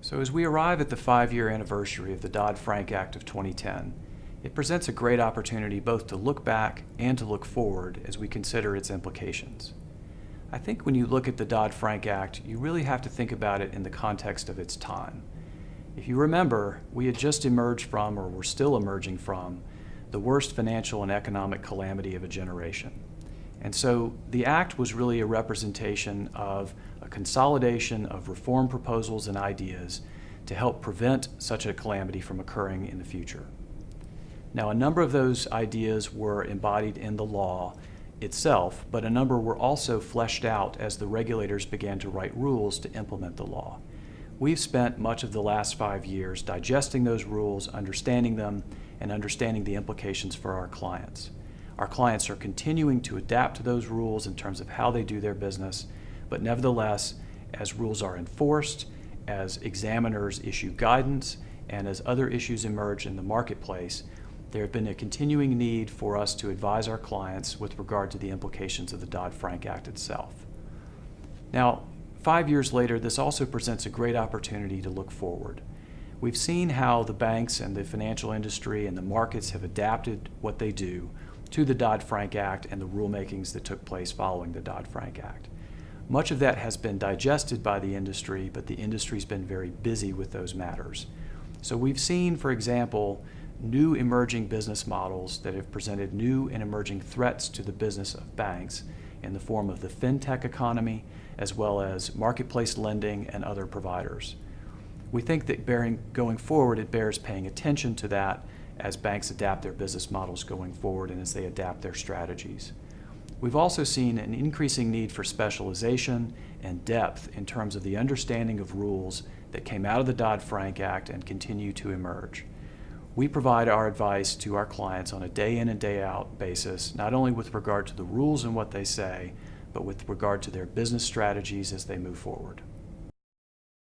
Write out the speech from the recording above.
So as we arrive at the 5-year anniversary of the Dodd-Frank Act of 2010, it presents a great opportunity both to look back and to look forward as we consider its implications. I think when you look at the Dodd-Frank Act, you really have to think about it in the context of its time. If you remember, we had just emerged from, or were still emerging from, the worst financial and economic calamity of a generation. And so the Act was really a representation of a consolidation of reform proposals and ideas to help prevent such a calamity from occurring in the future. Now, a number of those ideas were embodied in the law itself, but a number were also fleshed out as the regulators began to write rules to implement the law. We've spent much of the last 5 years digesting those rules, understanding them, and understanding the implications for our clients. Our clients are continuing to adapt to those rules in terms of how they do their business, but nevertheless, as rules are enforced, as examiners issue guidance, and as other issues emerge in the marketplace, there has been a continuing need for us to advise our clients with regard to the implications of the Dodd-Frank Act itself. Now, 5 years later, this also presents a great opportunity to look forward. We've seen how the banks and the financial industry and the markets have adapted what they do to the Dodd-Frank Act and the rulemakings that took place following the Dodd-Frank Act. Much of that has been digested by the industry, but the industry's been very busy with those matters. So we've seen, for example, new emerging business models that have presented new and emerging threats to the business of banks in the form of the fintech economy, as well as marketplace lending and other providers. We think that going forward, it bears paying attention to that as banks adapt their business models going forward and as they adapt their strategies. We've also seen an increasing need for specialization and depth in terms of the understanding of rules that came out of the Dodd-Frank Act and continue to emerge. We provide our advice to our clients on a day in and day out basis, not only with regard to the rules and what they say, but with regard to their business strategies as they move forward.